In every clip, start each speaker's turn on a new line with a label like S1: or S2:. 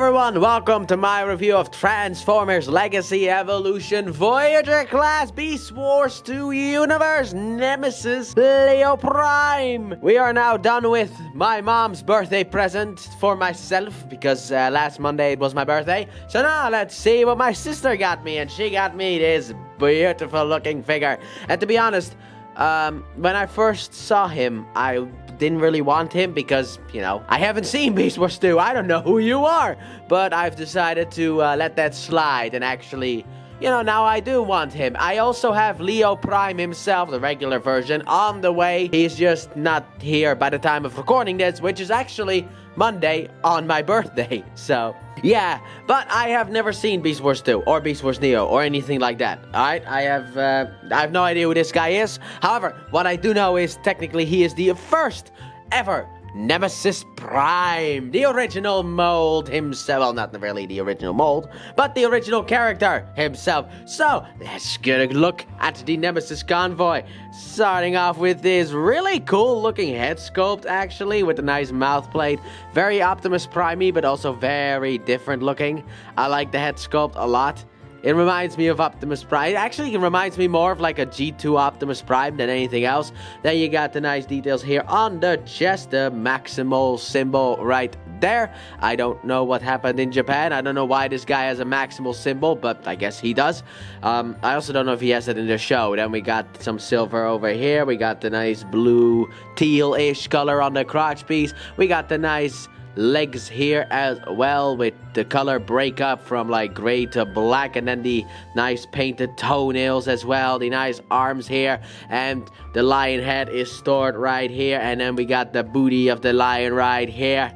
S1: everyone, welcome to my review of Transformers Legacy Evolution Voyager Class Beast Wars 2 Universe Nemesis Leo Prime. We are now done with my mom's birthday present for myself because last Monday it was my birthday. So now let's see what my sister got me, and she got me this beautiful looking figure. And to be honest, when I first saw him, I didn't really want him because, you know, I haven't seen Beast Wars 2. I don't know who you are. But I've decided to let that slide and actually, you know, now I do want him. I also have Leo Prime himself, the regular version, on the way. He's just not here by the time of recording this, which is actually Monday on my birthday. So, yeah, but I have never seen Beast Wars 2 or Beast Wars Neo or anything like that. Alright, I have no idea who this guy is. However, what I do know is technically he is the first ever Nemesis Prime, the original mold himself. Well, not really the original mold, but the original character himself. So, let's get a look at the Nemesis convoy. Starting off with this really cool looking head sculpt, actually, with a nice mouth plate. Very Optimus Prime-y, but also very different looking. I like the head sculpt a lot. It reminds me of Optimus Prime. Actually, it reminds me more of like a G2 Optimus Prime than anything else. Then you got the nice details here on the chest, the Maximal symbol right there. I don't know what happened in Japan. I don't know why this guy has a Maximal symbol, but I guess he does. I also don't know if he has it in the show. Then we got some silver over here. We got the nice blue teal-ish color on the crotch piece. We got the nice legs here as well, with the color breakup from like gray to black, and then the nice painted toenails as well, the nice arms here, and the lion head is stored right here, and then we got the booty of the lion right here,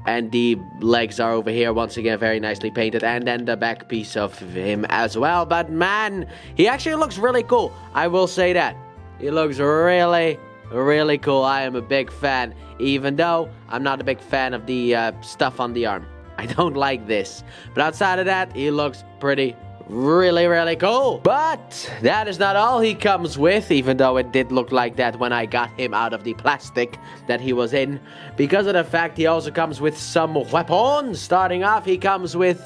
S1: and the legs are over here once again, very nicely painted, and then the back piece of him as well. But man, he actually looks really cool. I will say that he looks really cool. I am a big fan, even though I'm not a big fan of the stuff on the arm. I don't like this. But outside of that, he looks really cool. But that is not all he comes with, even though it did look like that when I got him out of the plastic that he was in, because of the fact he also comes with some weapons. Starting off, he comes with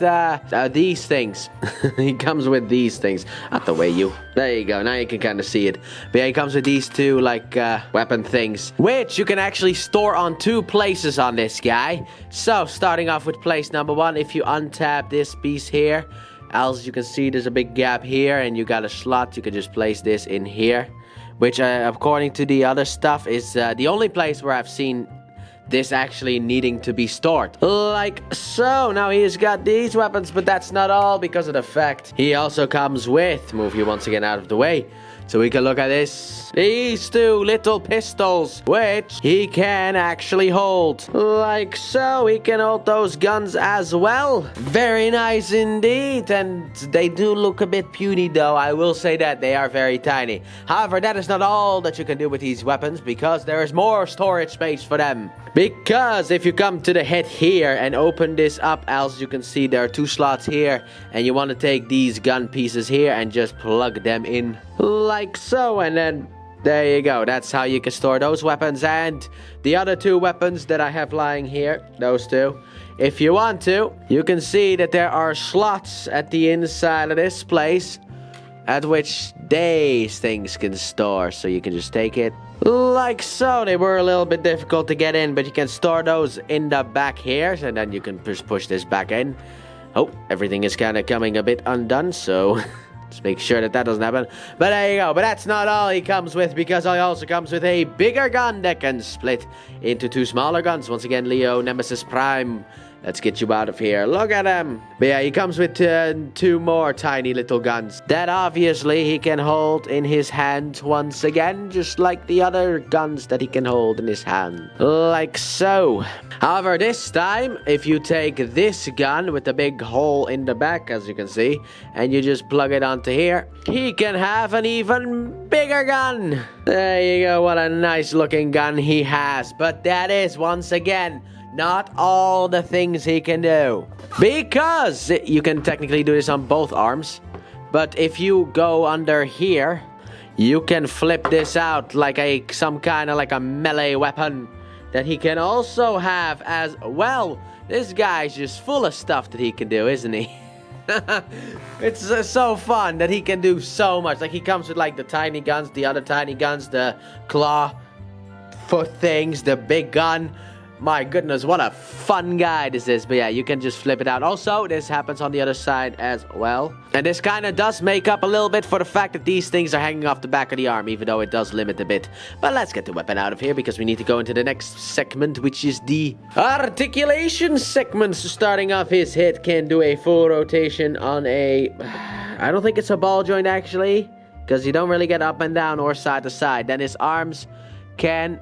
S1: these things. He comes with these things. Out the way, you. There you go. Now you can kind of see it. But yeah, he comes with these two like weapon things, which you can actually store on two places on this guy. So starting off with place number one, if you untap this piece here, as you can see, there's a big gap here, and you got a slot. You can just place this in here, which according to the other stuff is the only place where I've seen this actually needing to be stored. Like so. Now he's got these weapons, but that's not all, because of the fact he also comes with, move you once again out of the way, so we can look at this. These two little pistols, which he can actually hold. Like so, he can hold those guns as well. Very nice indeed. And they do look a bit puny though. I will say that they are very tiny. However, that is not all that you can do with these weapons, because there is more storage space for them. Because if you come to the head here and open this up, as you can see, there are two slots here, and you want to take these gun pieces here and just plug them in like so, and then there you go. That's how you can store those weapons. And the other two weapons that I have lying here, those two, if you want to, you can see that there are slots at the inside of this place at which these things can store. So you can just take it like so. They were a little bit difficult to get in, but you can store those in the back here, and then you can just push this back in. Oh, everything is kind of coming a bit undone, so let's make sure that doesn't happen. But there you go. But that's not all he comes with, because he also comes with a bigger gun that can split into two smaller guns. Once again, Leo Nemesis Prime. Let's get you out of here. Look at him. But yeah, he comes with two more tiny little guns that obviously he can hold in his hand once again, just like the other guns that he can hold in his hand. Like so. However, this time, if you take this gun with the big hole in the back, as you can see, and you just plug it onto here, he can have an even bigger gun. There you go. What a nice looking gun he has. But that is, once again, not all the things he can do, because you can technically do this on both arms, but if you go under here, you can flip this out like some kind of like a melee weapon that he can also have as well. This guy's just full of stuff that he can do, isn't he? It's so fun that he can do so much. Like, he comes with, like, the tiny guns, the other tiny guns, the claw foot things, the big gun. My goodness, what a fun guy this is. But yeah, you can just flip it out. Also, this happens on the other side as well. And this kind of does make up a little bit for the fact that these things are hanging off the back of the arm, even though it does limit a bit. But let's get the weapon out of here, because we need to go into the next segment, which is the articulation segment. So starting off, his head can do a full rotation on a... I don't think it's a ball joint, actually, because you don't really get up and down or side to side. Then his arms can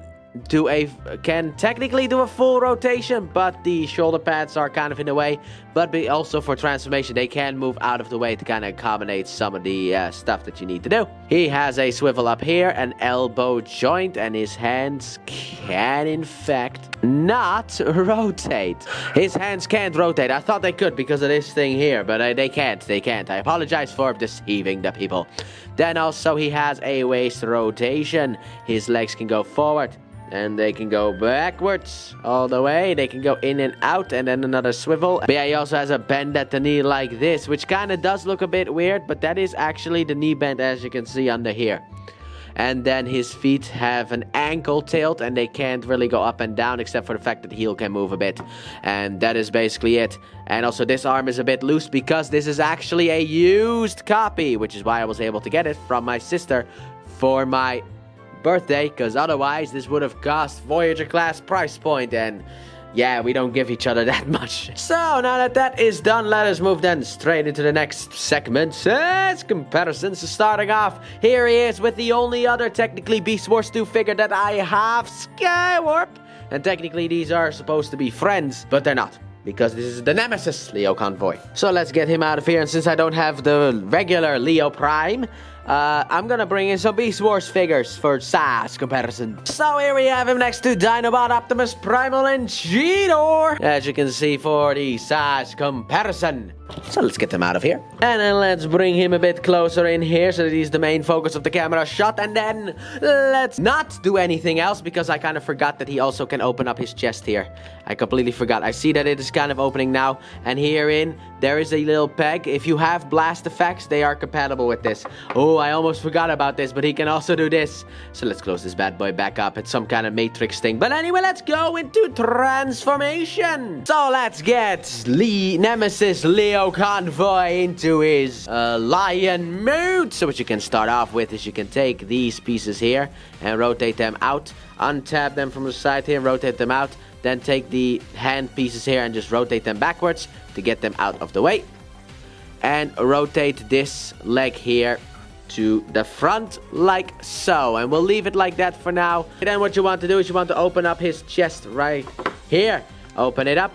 S1: technically do a full rotation, but the shoulder pads are kind of in the way. But also for transformation, they can move out of the way to kind of accommodate some of the stuff that you need to do. He has a swivel up here, an elbow joint, and his hands can in fact not rotate. His hands can't rotate. I thought they could because of this thing here, but they can't. I apologize for deceiving the people. Then also he has a waist rotation. His legs can go forward, and they can go backwards all the way. They can go in and out, and then another swivel. But yeah, he also has a bend at the knee like this, which kind of does look a bit weird, but that is actually the knee bend, as you can see under here. And then his feet have an ankle tilt, and they can't really go up and down, except for the fact that the heel can move a bit. And that is basically it. And also this arm is a bit loose because this is actually a used copy, which is why I was able to get it from my sister for my birthday, because otherwise this would have cost Voyager class price point, and yeah, we don't give each other that much. So now that that is done, let us move then straight into the next segment. It's comparisons. So starting off, here he is with the only other technically Beast Wars 2 figure that I have, Skywarp. And technically these are supposed to be friends, but they're not, because this is the Nemesis Leo Convoy. So let's get him out of here, and since I don't have the regular Leo Prime, I'm gonna bring in some Beast Wars figures for size comparison. So here we have him next to Dinobot, Optimus Primal, and Cheetor, as you can see, for the size comparison. So let's get them out of here. And then let's bring him a bit closer in here so that he's the main focus of the camera shot. And then let's not do anything else, because I kind of forgot that he also can open up his chest here. I completely forgot. I see that it is kind of opening now. And herein, there is a little peg. If you have blast effects, they are compatible with this. Oh, I almost forgot about this, but he can also do this. So let's close this bad boy back up. It's some kind of Matrix thing. But anyway, let's go into transformation. So let's get Nemesis Leo Convoy into his lion mood. So what you can start off with is you can take these pieces here and rotate them out. Untap them from the side here, rotate them out. Then take the hand pieces here and just rotate them backwards to get them out of the way. And rotate this leg here to the front like so. And we'll leave it like that for now. And then what you want to do is you want to open up his chest right here. Open it up.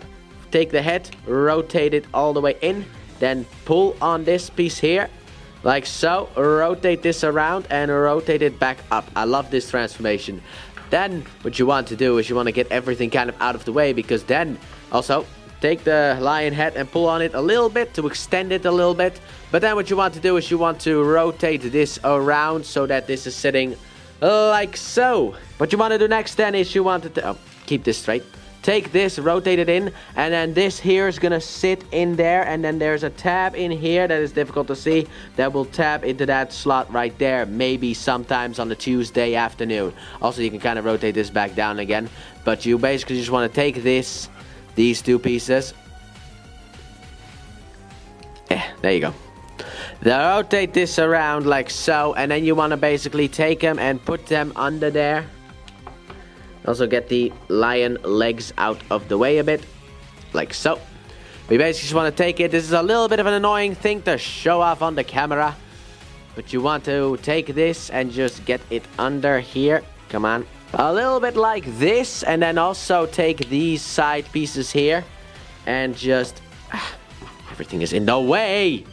S1: Take the head, rotate it all the way in. Then pull on this piece here like so. Rotate this around and rotate it back up. I love this transformation. Then what you want to do is you want to get everything kind of out of the way, because then also take the lion head and pull on it a little bit to extend it a little bit. But then what you want to do is you want to rotate this around so that this is sitting like so. What you want to do next then is you want to keep this straight. Take this, rotate it in, and then this here is gonna sit in there, and then there's a tab in here that is difficult to see that will tap into that slot right there, maybe sometimes on a Tuesday afternoon. Also, you can kind of rotate this back down again, but you basically just want to take these two pieces. There you go. Then rotate this around like so, and then you want to basically take them and put them under there. Also get the lion legs out of the way a bit, like so. We basically just want to take it. This is a little bit of an annoying thing to show off on the camera, but you want to take this and just get it under here. Come on. A little bit like this, and then also take these side pieces here and just... everything is in the way!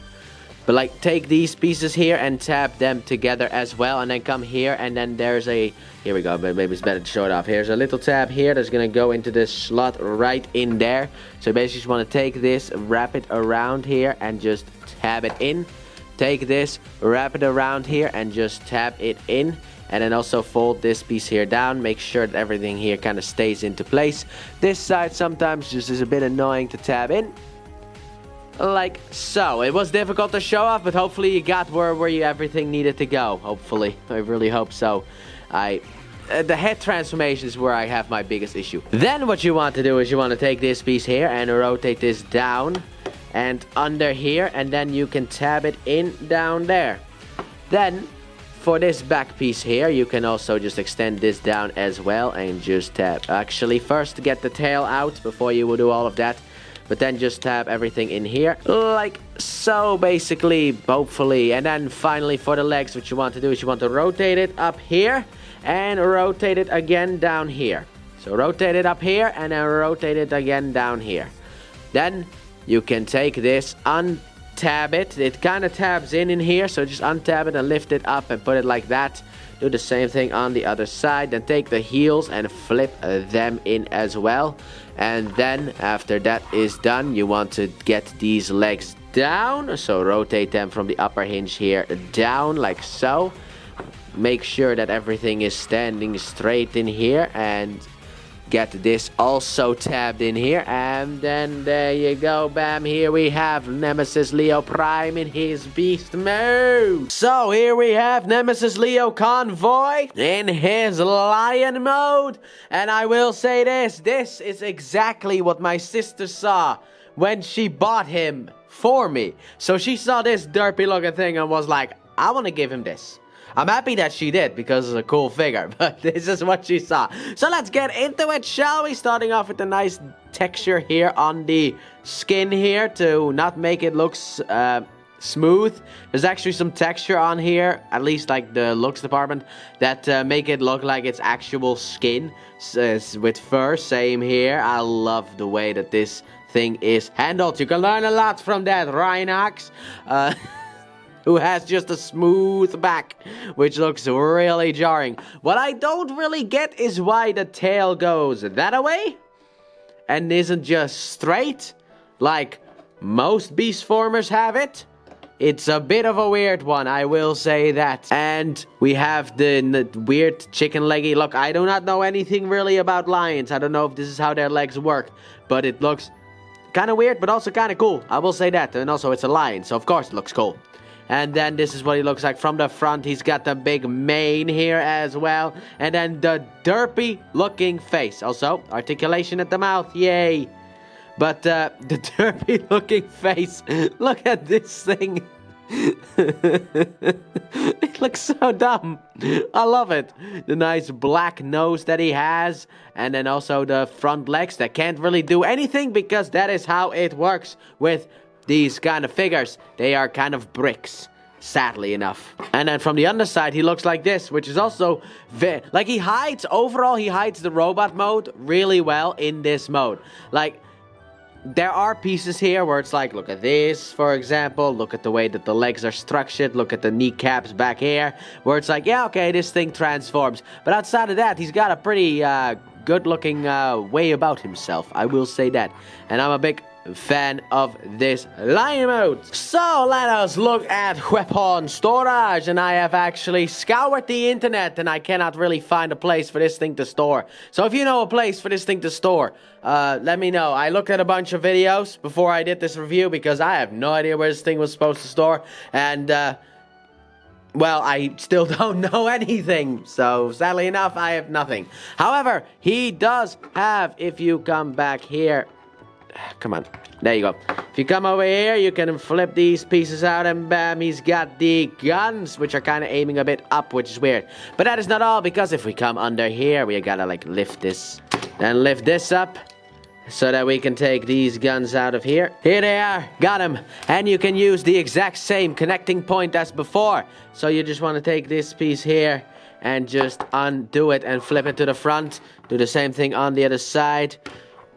S1: But like, take these pieces here and tap them together as well, and then come here, and then there's a... Here we go, but maybe it's better to show it off. Here's a little tab here that's gonna go into this slot right in there. So basically just want to take this, wrap it around here, and just tab it in. Take this, wrap it around here, and just tap it in. And then also fold this piece here down. Make sure that everything here kind of stays into place. This side sometimes just is a bit annoying to tab in. Like so. It was difficult to show off, but hopefully you got where everything needed to go. Hopefully. I really hope so. The head transformation is where I have my biggest issue. Then what you want to do is you want to take this piece here and rotate this down and under here, and then you can tab it in down there. Then for this back piece here, you can also just extend this down as well and just tab. Actually, first get the tail out before you will do all of that. But then just tab everything in here, like so, basically, hopefully. And then finally for the legs, what you want to do is you want to rotate it up here and rotate it again down here. So rotate it up here and then rotate it again down here. Then you can take this, untab it. It kind of tabs in here, so just untab it and lift it up and put it like that. Do the same thing on the other side. Then take the heels and flip them in as well. And then after that is done, you want to get these legs down. So rotate them from the upper hinge here down like so. Make sure that everything is standing straight in here and get this also tabbed in here. And then there you go, bam, here we have Nemesis Leo Prime in his beast mode. So here we have Nemesis Leo Convoy in his lion mode. And I will say this is exactly what my sister saw when she bought him for me. So she saw this derpy looking thing and was like, I want to give him this. I'm happy that she did, because it's a cool figure, but this is what she saw. So let's get into it, shall we? Starting off with a nice texture here on the skin here to not make it look smooth. There's actually some texture on here, at least like the looks department, that make it look like it's actual skin with fur. Same here. I love the way that this thing is handled. You can learn a lot from that Rhinox. Who has just a smooth back, which looks really jarring. What I don't really get is why the tail goes that way and isn't just straight like most beast formers have it. It's a bit of a weird one, I will say that. And we have the weird chicken leggy. Look, I do not know anything really about lions. I don't know if this is how their legs work, but it looks kind of weird, but also kind of cool. I will say that. And also it's a lion, so of course it looks cool. And then this is what he looks like from the front. He's got the big mane here as well. And then the derpy looking face. Also, articulation at the mouth. Yay. But the derpy looking face. Look at this thing. It looks so dumb. I love it. The nice black nose that he has. And then also the front legs that can't really do anything, because that is how it works with these kind of figures. They are kind of bricks, sadly enough. And then from the underside, he looks like this, which is also like he hides, overall, he hides the robot mode really well in this mode. Like, there are pieces here where it's like, look at this, for example. Look at the way that the legs are structured. Look at the kneecaps back here, where it's like, yeah, okay, this thing transforms. But outside of that, he's got a pretty good-looking way about himself. I will say that. And I'm a big fan of this lion mode. So let us look at weapon storage, and I have actually scoured the internet and I cannot really find a place for this thing to store. So if you know a place for this thing to store, let me know. I looked at a bunch of videos before I did this review because I have no idea where this thing was supposed to store, and well, I still don't know anything, so sadly enough I have nothing. However, he does have, if you come back here, come on, there you go. If you come over here, you can flip these pieces out and bam, he's got the guns, which are kind of aiming a bit up, which is weird. But that is not all, because if we come under here, we gotta like lift this, then lift this up, so that we can take these guns out of here. Here they are, got them. And you can use the exact same connecting point as before. So you just want to take this piece here and just undo it and flip it to the front. Do the same thing on the other side.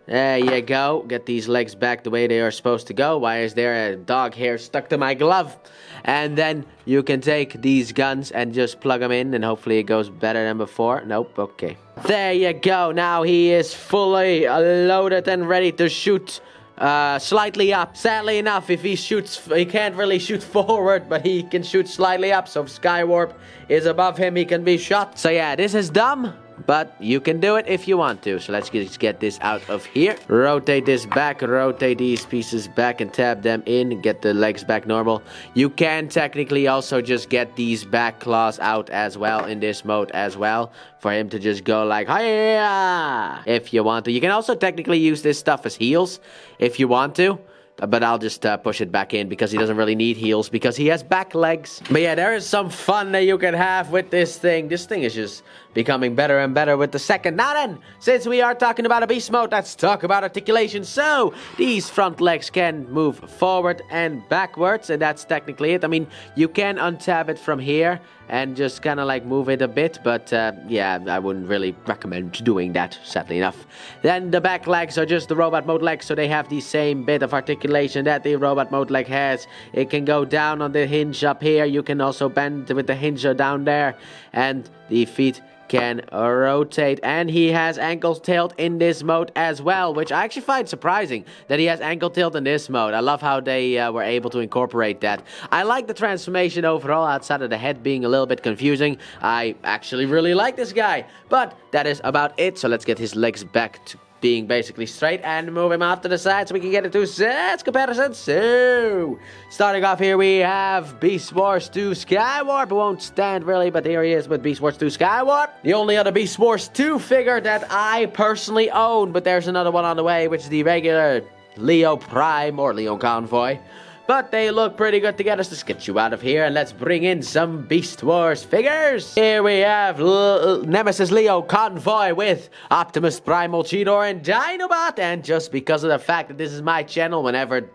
S1: There you go. Get these legs back the way they are supposed to go. Why is there a dog hair stuck to my glove? And then you can take these guns and just plug them in, and hopefully it goes better than before. Nope, okay. There you go. Now he is fully loaded and ready to shoot slightly up. Sadly enough, if he shoots, he can't really shoot forward, but he can shoot slightly up. So if Skywarp is above him, he can be shot. So yeah, this is dumb, but you can do it if you want to. So let's just get this out of here. Rotate this back, rotate these pieces back and tab them in. Get the legs back normal. You can technically also just get these back claws out as well in this mode as well. For him to just go like, hiya! If you want to. You can also technically use this stuff as heals if you want to. But I'll just push it back in because he doesn't really need heals because he has back legs. But yeah, there is some fun that you can have with this thing. This thing is just becoming better and better with the second. Now then, since we are talking about a beast mode, let's talk about articulation. So, these front legs can move forward and backwards, and that's technically it. I mean, you can untab it from here and just kind of like move it a bit, but yeah, I wouldn't really recommend doing that, sadly enough. Then the back legs are just the robot mode legs, so they have the same bit of articulation that the robot mode leg has. It can go down on the hinge up here. You can also bend with the hinge down there, and the feet can rotate, and he has ankle tilt in this mode as well, which I actually find surprising that he has ankle tilt in this mode. I love how they were able to incorporate that. I like the transformation overall, outside of the head being a little bit confusing. I actually really like this guy, but that is about it. So let's get his legs back to being basically straight and move him off to the side so we can get into sets comparison. So, starting off here, we have Beast Wars 2 Skywarp. It won't stand really, but here he is with Beast Wars 2 Skywarp. The only other Beast Wars 2 figure that I personally own, but there's another one on the way, which is the regular Leo Prime or Leo Convoy. But they look pretty good together, so let's get you out of here and let's bring in some Beast Wars figures. Here we have Nemesis Leo Convoy with Optimus Primal, Cheetor, and Dinobot. And just because of the fact that this is my channel, whenever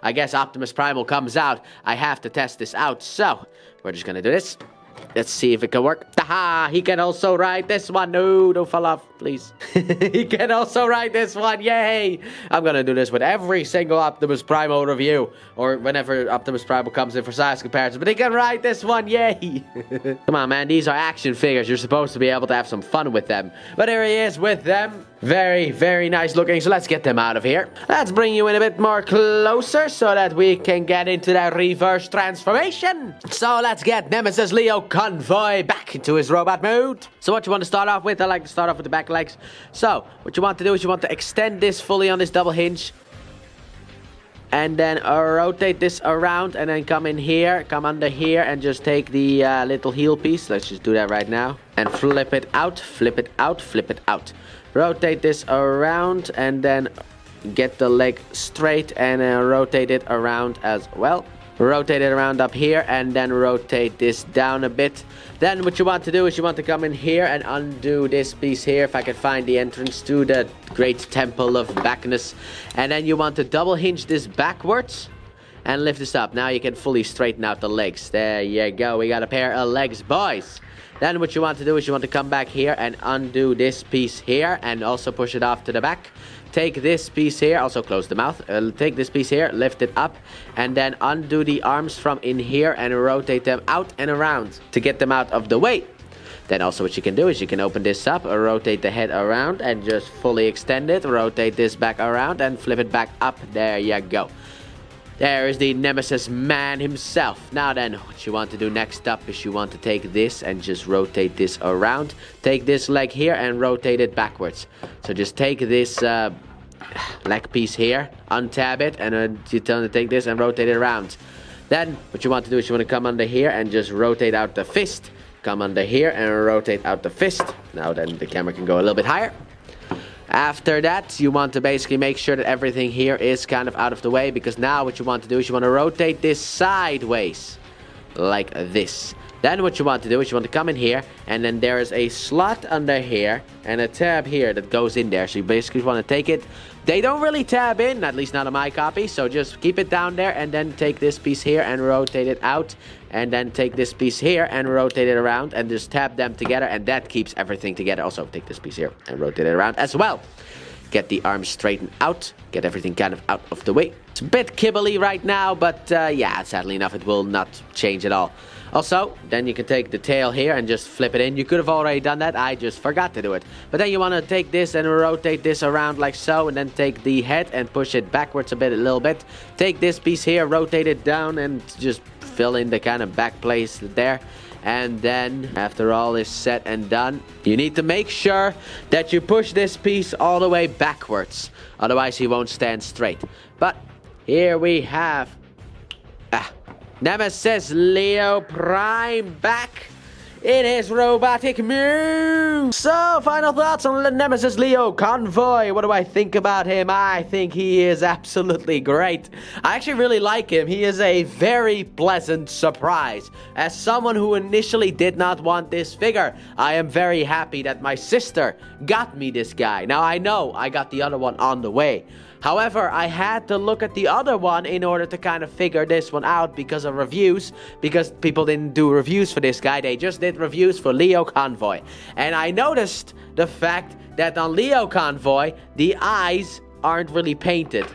S1: I guess Optimus Primal comes out, I have to test this out. So, we're just gonna do this. Let's see if it can work. Haha, he can also ride this one. No, don't fall off, please. He can also ride this one. Yay! I'm gonna do this with every single Optimus Primal review, or whenever Optimus Primal comes in for size comparison. But he can ride this one. Yay! Come on, man. These are action figures. You're supposed to be able to have some fun with them. But here he is with them. Very, very nice looking. So let's get them out of here. Let's bring you in a bit more closer so that we can get into that reverse transformation. So let's get Nemesis Leo Convoy back into his robot mode. So what you want to start off with, I like to start off with the back legs. So what you want to do is you want to extend this fully on this double hinge. And then rotate this around and then come in here, come under here and just take the little heel piece. Let's just do that right now. And flip it out, flip it out, flip it out. Rotate this around and then get the leg straight and rotate it around as well. Rotate it around up here and then rotate this down a bit. Then what you want to do is you want to come in here and undo this piece here, if I can find the entrance to the great temple of Bacchus. And then you want to double hinge this backwards and lift this up. Now you can fully straighten out the legs. There you go. We got a pair of legs, boys. Then what you want to do is you want to come back here and undo this piece here and also push it off to the back. Take this piece here, also close the mouth, take this piece here, lift it up, and then undo the arms from in here and rotate them out and around to get them out of the way. Then also what you can do is you can open this up, rotate the head around and just fully extend it, rotate this back around and flip it back up. There you go. There is the Nemesis man himself. Now then, what you want to do next up is you want to take this and just rotate this around. Take this leg here and rotate it backwards. So just take this leg piece here, untab it, and you tell to take this and rotate it around. Then, what you want to do is you want to come under here and just rotate out the fist. Come under here and rotate out the fist. Now then, the camera can go a little bit higher. After that, you want to basically make sure that everything here is kind of out of the way, because now what you want to do is you want to rotate this sideways, like this. Then what you want to do is you want to come in here, and then there is a slot under here, and a tab here that goes in there. So you basically want to take it. They don't really tab in, at least not on my copy, so just keep it down there, and then take this piece here and rotate it out, and then take this piece here and rotate it around, and just tab them together, and that keeps everything together. Also, take this piece here and rotate it around as well. Get the arms straightened out, get everything kind of out of the way. It's a bit kibbly right now, but yeah, sadly enough, it will not change at all. Also, then you can take the tail here and just flip it in. You could have already done that. I just forgot to do it. But then you want to take this and rotate this around like so. And then take the head and push it backwards a little bit. Take this piece here, rotate it down, and just fill in the kind of back place there. And then, after all is set and done, you need to make sure that you push this piece all the way backwards. Otherwise, he won't stand straight. But here we have Nemesis Leo Prime back in his robotic move. So, final thoughts on the Nemesis Leo Convoy. What do I think about him? I think he is absolutely great. I actually really like him. He is a very pleasant surprise. As someone who initially did not want this figure, I am very happy that my sister got me this guy. Now, I know I got the other one on the way. However, I had to look at the other one in order to kind of figure this one out because of reviews. Because people didn't do reviews for this guy. They just did reviews for Leo Convoy. And I noticed the fact that on Leo Convoy, the eyes aren't really painted.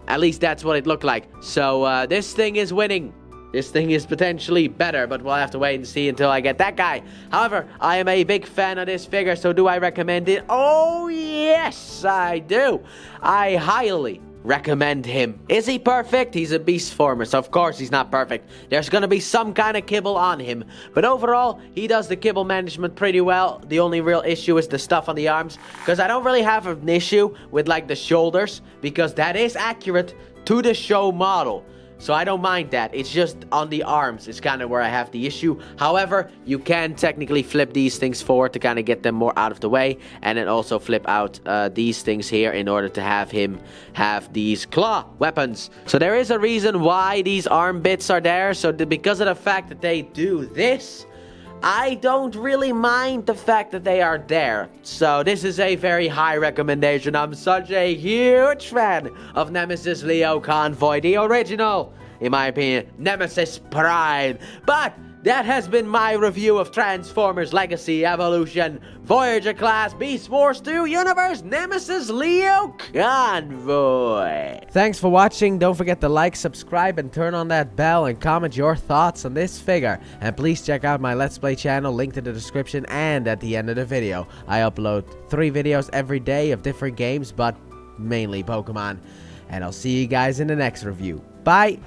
S1: At least that's what it looked like. So this thing is winning. This thing is potentially better, but we'll have to wait and see until I get that guy. However, I am a big fan of this figure, so do I recommend it? Oh, yes, I do. I highly recommend him. Is he perfect? He's a beast former, so of course he's not perfect. There's gonna be some kind of kibble on him. But overall, he does the kibble management pretty well. The only real issue is the stuff on the arms, because I don't really have an issue with like the shoulders, because that is accurate to the show model. So I don't mind that. It's just on the arms is kind of where I have the issue. However, you can technically flip these things forward to kind of get them more out of the way. And then also flip out these things here in order to have him have these claw weapons. So there is a reason why these arm bits are there. So because of the fact that they do this, I don't really mind the fact that they are there. So this is a very high recommendation. I'm such a huge fan of Nemesis Leo Convoy, the original, in my opinion, Nemesis Prime. But that has been my review of Transformers Legacy Evolution Voyager Class Beast Wars 2 Universe Nemesis Leo Convoy. Thanks for watching. Don't forget to like, subscribe, and turn on that bell and comment your thoughts on this figure. And please check out my Let's Play channel, linked in the description and at the end of the video. I upload 3 videos every day of different games, but mainly Pokemon. And I'll see you guys in the next review. Bye!